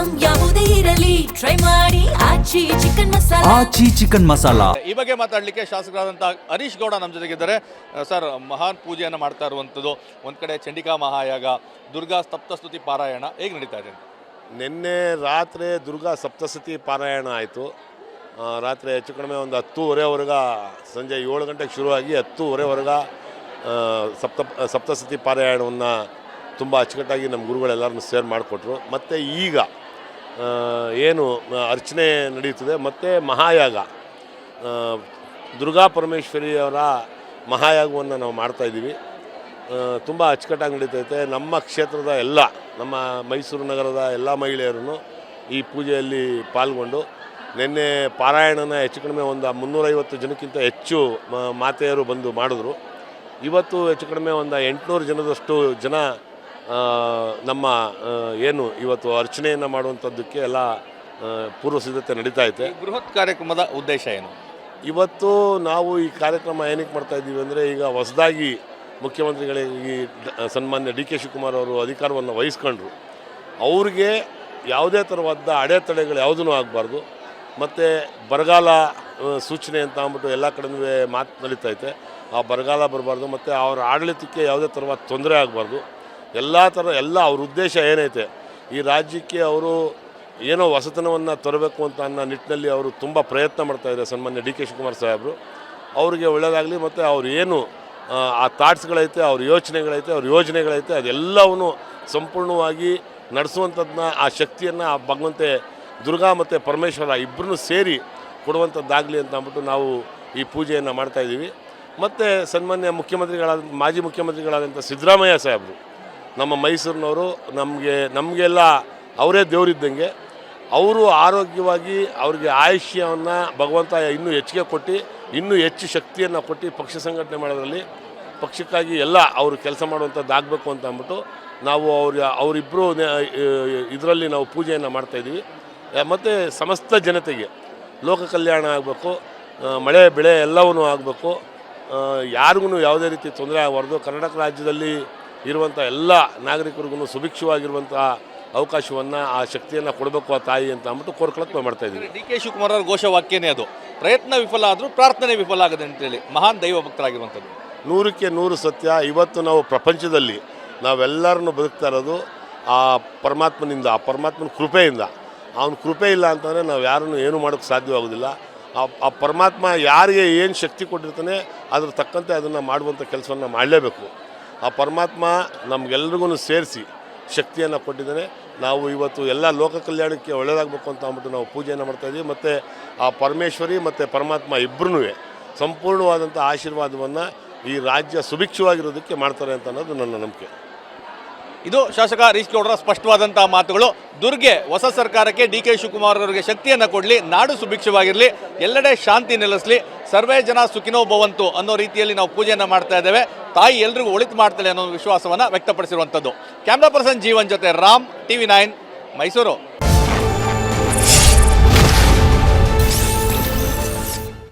Item ಯಾವುದೇ ಇರಲಿ try ಮಾಡಿ ಆಚಿ ಚಿಕನ್ ಮಸಾಲಾ. ಈ ಬಗ್ಗೆ ಮಾತಾಡಲಿಕ್ಕೆ ಶಾಸಕರಾದಂಥ ಹರೀಶ್ ಗೌಡ ನಮ್ಮ ಜೊತೆಗಿದ್ದಾರೆ. ಸರ್, ಮಹಾನ್ ಪೂಜೆಯನ್ನು ಮಾಡ್ತಾ ಇರುವಂಥದ್ದು, ಒಂದು ಕಡೆ ಚಂಡಿಕಾ ಮಹಾಯಾಗ, ದುರ್ಗಾ ಸಪ್ತಸ್ತುತಿ ಪಾರಾಯಣ ಹೇಗೆ ನಡೀತಾ ಇದೆ? ನಿನ್ನೆ ರಾತ್ರಿ ದುರ್ಗಾ ಸಪ್ತಸತಿ ಪಾರಾಯಣ ಆಯಿತು. ರಾತ್ರಿ ಹೆಚ್ಚು ಕಡಿಮೆ ಒಂದು 10:30 ಸಂಜೆ 7 ಗಂಟೆಗೆ ಶುರುವಾಗಿ 10:30 ಸಪ್ತಸತಿ ಪಾರಾಯಣವನ್ನು ತುಂಬ ಅಚ್ಚುಕಟ್ಟಾಗಿ ನಮ್ಮ ಗುರುಗಳೆಲ್ಲರನ್ನು ಸೇರ್ ಮಾಡಿಕೊಟ್ರು. ಮತ್ತು ಈಗ ಏನು ಅರ್ಚನೆ ನಡೆಯುತ್ತದೆ ಮತ್ತು ಮಹಾಯಾಗ, ದುರ್ಗಾ ಪರಮೇಶ್ವರಿಯವರ ಮಹಾಯಾಗವನ್ನು ನಾವು ಮಾಡ್ತಾಯಿದ್ದೀವಿ. ತುಂಬ ಅಚ್ಚುಕಟ್ಟಾಗಿ ನಡೀತೈತೆ. ನಮ್ಮ ಕ್ಷೇತ್ರದ ನಮ್ಮ ಮೈಸೂರು ನಗರದ ಎಲ್ಲ ಮಹಿಳೆಯರನ್ನು ಈ ಪೂಜೆಯಲ್ಲಿ ಪಾಲ್ಗೊಂಡು ನಿನ್ನೆ ಪಾರಾಯಣನ ಹೆಚ್ಚು ಕಡಿಮೆ ಒಂದು 350 ಜನಕ್ಕಿಂತ ಹೆಚ್ಚು ಮಾತೆಯರು ಬಂದು ಮಾಡಿದ್ರು. ಇವತ್ತು ಹೆಚ್ಚು ಕಡಿಮೆ ಒಂದು 800 ಜನದಷ್ಟು ಜನ ನಮ್ಮ ಏನು ಇವತ್ತು ಅರ್ಚನೆಯನ್ನು ಮಾಡುವಂಥದ್ದಕ್ಕೆ ಎಲ್ಲ ಪೂರ್ವ ಸಿದ್ಧತೆ ನಡೀತಾ ಐತೆ. ಬೃಹತ್ ಕಾರ್ಯಕ್ರಮದ ಉದ್ದೇಶ ಏನು? ಇವತ್ತು ನಾವು ಈ ಕಾರ್ಯಕ್ರಮ ಏನಕ್ಕೆ ಮಾಡ್ತಾಯಿದ್ದೀವಿ ಅಂದರೆ, ಈಗ ಹೊಸದಾಗಿ ಮುಖ್ಯಮಂತ್ರಿಗಳಿಗೆ ಸನ್ಮಾನ್ಯ ಡಿ.ಕೆ. ಶಿವಕುಮಾರ್ ಅವರು ಅಧಿಕಾರವನ್ನು ವಹಿಸ್ಕೊಂಡ್ರು. ಅವ್ರಿಗೆ ಯಾವುದೇ ಥರವಾದ ಅಡೆತಡೆಗಳು ಯಾವುದೂ ಆಗಬಾರ್ದು. ಮತ್ತು ಬರಗಾಲ ಸೂಚನೆ ಅಂತ ಅಂದ್ಬಿಟ್ಟು ಎಲ್ಲ ಕಡೆನೂ ಮಾತು ನಡೀತೈತೆ. ಆ ಬರಗಾಲ ಬರಬಾರ್ದು ಮತ್ತು ಅವರ ಆಡಳಿತಕ್ಕೆ ಯಾವುದೇ ಥರವಾದ ತೊಂದರೆ ಆಗಬಾರ್ದು. ಎಲ್ಲ ಅವ್ರ ಉದ್ದೇಶ ಏನೈತೆ, ಈ ರಾಜ್ಯಕ್ಕೆ ಅವರು ಏನೋ ಹೊಸತನವನ್ನು ತರಬೇಕು ಅಂತ ಅನ್ನೋ ನಿಟ್ಟಿನಲ್ಲಿ ಅವರು ತುಂಬ ಪ್ರಯತ್ನ ಮಾಡ್ತಾಯಿದ್ದಾರೆ. ಸನ್ಮಾನ್ಯ ಡಿ.ಕೆ. ಶಿವಕುಮಾರ್ ಸಾಹೇಬರು ಅವರಿಗೆ ಒಳ್ಳೆಯದಾಗಲಿ. ಮತ್ತು ಅವ್ರು ಏನು ಆ ಥಾಟ್ಸ್ಗಳೈತೆ, ಅವ್ರ ಯೋಚನೆಗಳೈತೆ, ಅವ್ರ ಯೋಜನೆಗಳೈತೆ, ಅದೆಲ್ಲವೂ ಸಂಪೂರ್ಣವಾಗಿ ನಡೆಸುವಂಥದ್ದನ್ನ, ಆ ಶಕ್ತಿಯನ್ನು ಆ ಭಗವಂತೆ ದುರ್ಗಾ ಮತ್ತು ಪರಮೇಶ್ವರ ಇಬ್ಬರನ್ನೂ ಸೇರಿ ಕೊಡುವಂಥದ್ದಾಗಲಿ ಅಂತ ಅಂದ್ಬಿಟ್ಟು ನಾವು ಈ ಪೂಜೆಯನ್ನು ಮಾಡ್ತಾಯಿದ್ದೀವಿ. ಮತ್ತು ಸನ್ಮಾನ್ಯ ಮಾಜಿ ಮುಖ್ಯಮಂತ್ರಿಗಳಾದಂಥ ಸಿದ್ದರಾಮಯ್ಯ ಸಾಹೇಬರು, ನಮ್ಮ ಮೈಸೂರಿನವರು, ನಮಗೆಲ್ಲ ಅವರೇ ದೇವರಿದ್ದಂಗೆ. ಅವರು ಆರೋಗ್ಯವಾಗಿ ಅವ್ರಿಗೆ ಆಯುಷ್ಯವನ್ನು ಭಗವಂತ ಇನ್ನೂ ಹೆಚ್ಚಿಗೆ ಕೊಟ್ಟು, ಇನ್ನೂ ಹೆಚ್ಚು ಶಕ್ತಿಯನ್ನು ಕೊಟ್ಟು ಪಕ್ಷ ಸಂಘಟನೆ ಮಾಡೋದ್ರಲ್ಲಿ ಪಕ್ಷಕ್ಕಾಗಿ ಎಲ್ಲ ಅವರು ಕೆಲಸ ಮಾಡುವಂಥದ್ದಾಗಬೇಕು ಅಂತ ಅಂದ್ಬಿಟ್ಟು ನಾವು ಅವರಿಬ್ಬರು ಇದರಲ್ಲಿ ನಾವು ಪೂಜೆಯನ್ನು ಮಾಡ್ತಾಯಿದ್ದೀವಿ. ಮತ್ತು ಸಮಸ್ತ ಜನತೆಗೆ ಲೋಕ ಕಲ್ಯಾಣ ಆಗಬೇಕು, ಮಳೆ ಬೆಳೆ ಎಲ್ಲವೂ ಆಗಬೇಕು, ಯಾರಿಗೂ ಯಾವುದೇ ರೀತಿ ತೊಂದರೆ ಆಗಬಾರ್ದು. ಕರ್ನಾಟಕ ರಾಜ್ಯದಲ್ಲಿ ಇರುವಂಥ ಎಲ್ಲ ನಾಗರಿಕರಿಗೂ ಸುಭಿಕ್ಷವಾಗಿರುವಂಥ ಅವಕಾಶವನ್ನು, ಆ ಶಕ್ತಿಯನ್ನು ಕೊಡಬೇಕು ಆ ತಾಯಿ ಅಂತ ಅಂದ್ಬಿಟ್ಟು ಕೋರ್ಕೊಳಕ್ಕೆ ಮಾಡ್ತಾಯಿದ್ದೀವಿ. ಡಿ.ಕೆ. ಶಿವಕುಮಾರ್ ಅವರ ಘೋಷವಾಕ್ಯನೇ ಅದು, ಪ್ರಯತ್ನ ವಿಫಲ ಆದರೂ ಪ್ರಾರ್ಥನೆ ವಿಫಲ ಆಗದೆ ಅಂತೇಳಿ ಮಹಾನ್ ದೈವ ಭಕ್ತರಾಗಿರುವಂಥದ್ದು 100ಕ್ಕೆ 100 ಸತ್ಯ. ಇವತ್ತು ನಾವು ಪ್ರಪಂಚದಲ್ಲಿ ನಾವೆಲ್ಲರನ್ನು ಬದುಕ್ತಾ ಇರೋದು ಆ ಪರಮಾತ್ಮನಿಂದ, ಆ ಪರಮಾತ್ಮನ ಕೃಪೆಯಿಂದ. ಅವನ ಕೃಪೆ ಇಲ್ಲ ಅಂತಂದರೆ ನಾವು ಯಾರನ್ನು ಏನೂ ಮಾಡೋಕ್ಕೆ ಸಾಧ್ಯವಾಗೋದಿಲ್ಲ. ಆ ಪರಮಾತ್ಮ ಯಾರಿಗೆ ಏನು ಶಕ್ತಿ ಕೊಟ್ಟಿರ್ತಾನೆ ಅದ್ರ ತಕ್ಕಂತೆ ಅದನ್ನು ಮಾಡುವಂಥ ಕೆಲಸವನ್ನು ಮಾಡಲೇಬೇಕು. ಆ ಪರಮಾತ್ಮ ನಮಗೆಲ್ರಿಗೂ ಸೇರಿಸಿ ಶಕ್ತಿಯನ್ನು ಕೊಟ್ಟಿದ್ದಾನೆ. ನಾವು ಇವತ್ತು ಎಲ್ಲ ಲೋಕ ಕಲ್ಯಾಣಕ್ಕೆ ಒಳ್ಳೆಯದಾಗಬೇಕು ಅಂತ ಅಂದ್ಬಿಟ್ಟು ನಾವು ಪೂಜೆಯನ್ನು ಮಾಡ್ತಾಯಿದ್ದೀವಿ. ಮತ್ತು ಆ ಪರಮೇಶ್ವರಿ ಮತ್ತು ಪರಮಾತ್ಮ ಇಬ್ಬರೂ ಸಂಪೂರ್ಣವಾದಂಥ ಆಶೀರ್ವಾದವನ್ನು ಈ ರಾಜ್ಯ ಸುಭಿಕ್ಷವಾಗಿರೋದಕ್ಕೆ ಮಾಡ್ತಾರೆ ಅಂತ ಅನ್ನೋದು ನನ್ನ ನಂಬಿಕೆ. ಇದು ಶಾಸಕ ಹರೀಶ್ ಗೌಡರ ಸ್ಪಷ್ಟವಾದಂಥ ಮಾತುಗಳು. ದುರ್ಗೆ ಹೊಸ ಸರ್ಕಾರಕ್ಕೆ ಡಿ.ಕೆ. ಶಿವಕುಮಾರ್ ಅವರಿಗೆ ಶಕ್ತಿಯನ್ನು ಕೊಡಲಿ, ನಾಡು ಸುಭಿಕ್ಷವಾಗಿರಲಿ, ಎಲ್ಲೆಡೆ ಶಾಂತಿ ನೆಲೆಸಲಿ, ಸರ್ವೇ ಜನ ಸುಖಿನೋ ಭವಂತು ಅನ್ನೋ ರೀತಿಯಲ್ಲಿ ನಾವು ಪೂಜೆಯನ್ನು ಮಾಡ್ತಾ ಇದ್ದೇವೆ. ತಾಯಿ ಎಲ್ರಿಗೂ ಒಳಿತು ಮಾಡ್ತಾಳೆ ಅನ್ನೋ ವಿಶ್ವಾಸವನ್ನು ವ್ಯಕ್ತಪಡಿಸಿರುವಂಥದ್ದು. ಕ್ಯಾಮ್ರಾ ಪರ್ಸನ್ ಜೀವನ್ ಜೊತೆ ರಾಮ್, TV9 ಮೈಸೂರು.